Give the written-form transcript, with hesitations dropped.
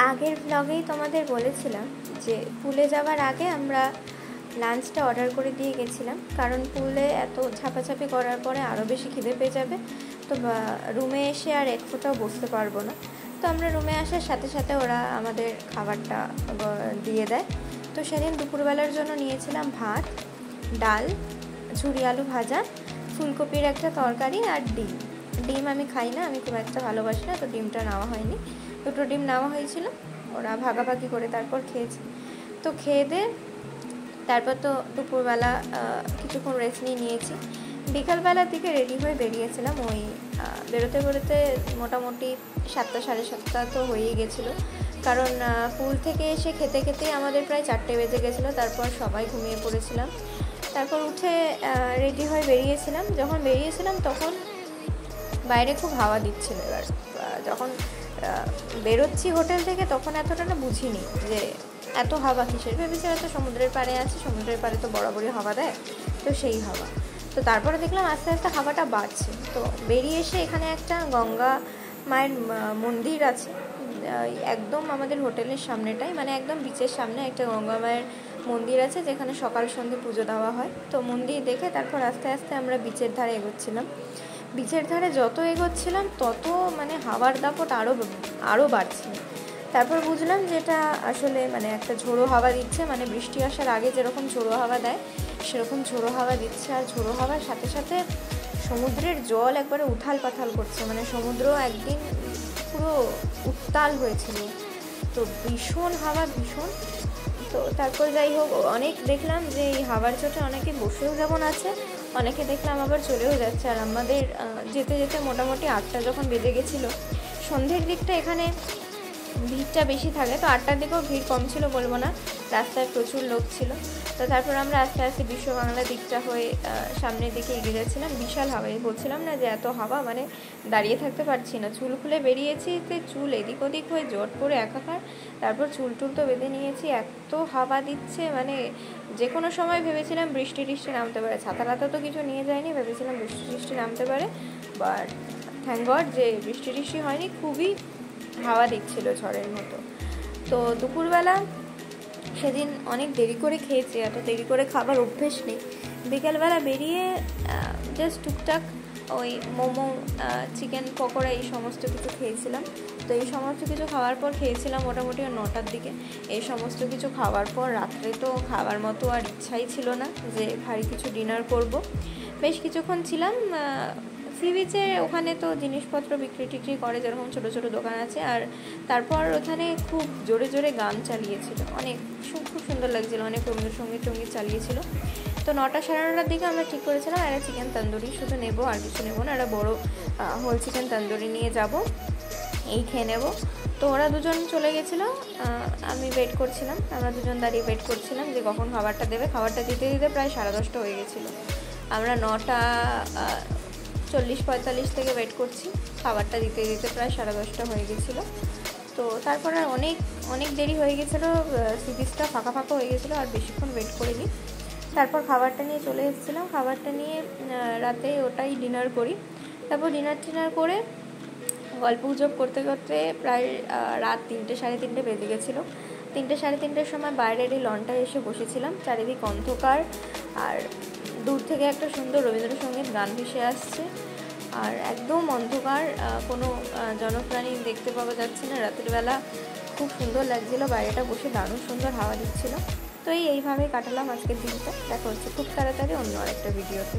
আগের ব্লগেই তোমাদের বলেছিলাম যে পুলে যাওয়ার আগে আমরা লাঞ্চটা অর্ডার করে দিয়ে গেছিলাম, কারণ পুলে এত ঝাপাঝাপি করার পরে আরও বেশি খিদে পেয়ে যাবে। তো রুমে এসে আর এক ফোঁটাও বসতে পারবো না। তো আমরা রুমে আসার সাথে সাথে ওরা আমাদের খাবারটা দিয়ে দেয়। তো সেদিন দুপুরবেলার জন্য নিয়েছিলাম ভাত, ডাল, ঝুরি আলু ভাজা, ফুলকপির একটা তরকারি আর ডিম আমি খাই না, আমি খুব একটা ভালোবাসি না, তো ডিমটা নেওয়া হয়নি। দুটো ডিম নেওয়া হয়েছিল, ওরা ভাগাভাগি করে তারপর খেয়েছে। তো খেয়ে দিয়ে তারপর তো দুপুরবেলা কিছুক্ষণ রেস্ট নিয়েছি। বিকালবেলার দিকে রেডি হয়ে বেরিয়েছিলাম। ওই বেরোতে বেরোতে মোটামুটি 7টা সাড়ে 7টা তো হয়েই গেছিলো, কারণ পুল থেকে এসে খেতে খেতেই আমাদের প্রায় 4টে বেজে গেছিলো। তারপর সবাই ঘুমিয়ে পড়েছিলাম। তারপর উঠে রেডি হয়ে বেরিয়েছিলাম। যখন বেরিয়েছিলাম তখন বাইরে খুব হাওয়া দিচ্ছিল। এবার যখন বেরোচ্ছি হোটেল থেকে তখন এতটা না বুঝিনি যে এত হাওয়া কিসের। ভেবেছিলাম তো সমুদ্রের পাড়ে আছে, সমুদ্রের পাড়ে তো বরাবরই হাওয়া দেয়, তো সেই হাওয়া। তো তারপরে দেখলাম আস্তে আস্তে হাওয়াটা বাড়ছে। তো বেরিয়ে এসে এখানে একটা গঙ্গা মায়ের মন্দির আছে, একদম আমাদের হোটেলের সামনেটাই, মানে একদম বিচের সামনে একটা গঙ্গা মায়ের মন্দির আছে, যেখানে সকাল সন্ধ্যে পুজো দেওয়া হয়। তো মন্দির দেখে তারপর আস্তে আস্তে আমরা বিচের ধারে এগোচ্ছিলাম। বিচের ধারে যত এগোচ্ছিলাম তত মানে হাওয়ার দাপট আরও বাড়ছিল। তারপর বুঝলাম যে এটা আসলে মানে একটা ঝোড়ো হাওয়া দিচ্ছে, মানে বৃষ্টি আসার আগে যেরকম ঝোড়ো হাওয়া দেয় সেরকম ঝোড়ো হাওয়া দিচ্ছে। আর ঝোড়ো হাওয়ার সাথে সাথে সমুদ্রের জল একবারে উথাল পাথাল করছে, মানে সমুদ্র একদিন পুরো উত্তাল হয়েছিল। তো ভীষণ হাওয়া, ভীষণ। তো তারপর যাই হোক, অনেক দেখলাম যে এই হাওয়ার চোটে অনেকে বসেও যেমন আছে, অনেকে দেখলাম আবার চলেও যাচ্ছে। আর আমাদের যেতে যেতে মোটামুটি 8টা যখন বেজে গেছিলো, সন্ধ্যের দিকটা এখানে ভিড়টা বেশি থাকে, তো 8টার দিকেও ভিড় কম ছিল বলবো না, রাস্তায় প্রচুর লোক ছিল। তো তারপর আমরা আস্তে আস্তে বিশ্ব বাংলা দিকটা হয়ে সামনের দিকে এগিয়ে যাচ্ছিলাম। বিশাল হাওয়ায় বলছিলাম না যে এত হাওয়া, মানে দাঁড়িয়ে থাকতে পারছি না। চুল খুলে বেরিয়েছি, তো চুল এদিক ওদিক হয়ে জট পরে একাকার। তারপর চুল তো বেঁধে নিয়েছি, এত হাওয়া দিচ্ছে, মানে যে কোনো সময় ভেবেছিলাম বৃষ্টি নামতে পারে। ছাতা তো কিছু নিয়ে যায়নি, ভেবেছিলাম বৃষ্টি নামতে পারে, বাট থ্যাঙ্ক গড যে বৃষ্টি হয়নি। খুবই হাওয়া দিচ্ছিল ঝড়ের মতো। তো দুপুরবেলা সেদিন অনেক দেরি করে খেয়েছি, এত দেরি করে খাবার অভ্যেস নেই। বিকেলবেলা বেরিয়ে জাস্ট টুকটাক ওই মোমো, চিকেন পকোড়া এই সমস্ত কিছু খেয়েছিলাম। তো এই সমস্ত কিছু খাওয়ার পর খেয়েছিলাম মোটামুটি 9টার দিকে। এই সমস্ত কিছু খাওয়ার পর রাত্রে তো খাওয়ার মতো আর ইচ্ছাই ছিল না যে ভারী কিছু ডিনার করব। বেশ কিছুক্ষণ ছিলাম সি বিচে। ওখানে তো জিনিসপত্র বিক্রি করে, যেরকম ছোটো ছোটো দোকান আছে। আর তারপর ওখানে খুব জোরে জোরে গান চালিয়েছিল, অনেক খুব সুন্দর লাগছিলো, অনেক সঙ্গীত চালিয়েছিল। তো 9টা সাড়ে 9টার দিকে আমরা ঠিক করেছিলাম একটা চিকেন তন্দুরি শুধু নেবো, আর কিছু নেবো না, একটা বড়ো হোল চিকেন তন্দুরি নিয়ে যাব, এই খেয়ে নেবো। তো ওরা দুজন চলে গেছিলো, আমি ওয়েট করছিলাম, আমরা দুজন দাঁড়িয়ে ওয়েট করছিলাম যে কখন খাবারটা দেবে। খাবারটা দিতে দিতে প্রায় 10:30 হয়ে গেছিলো। আমরা 9:40-45 থেকে ওয়েট করছি, খাবারটা দিতে দিতে প্রায় 10:30 হয়ে গেছিলো। তো তারপর আর অনেক দেরি হয়ে গেছিলো, সি বিচটা ফাঁকা হয়ে গেছিলো, আর বেশিক্ষণ ওয়েট করিনি। তারপর খাবারটা নিয়ে চলে এসেছিলাম। খাবারটা নিয়ে রাতে ওটাই ডিনার করি। তারপর ডিনার করে গল্প গুজব করতে করতে প্রায় রাত 3টে সাড়ে 3টে বেজে গেছিলো। 3টে সাড়ে 3টের সময় বাইরের এই লনটায় এসে বসেছিলাম। চারিদিক অন্ধকার, আর দূর থেকে একটা সুন্দর রবীন্দ্রসঙ্গীত গান ভেসে আসছে, আর একদম অন্ধকার, কোনো জনপ্রাণী দেখতে পাওয়া যাচ্ছে না। রাতের বেলা খুব সুন্দর লাগছিলো, বাইরেটা বসে দারুণ সুন্দর হাওয়া দিচ্ছিলো। তো এইভাবে কাটালাম আজকের দিনটা। দেখা হচ্ছে খুব তাড়াতাড়ি অন্য আরেকটা ভিডিওতে।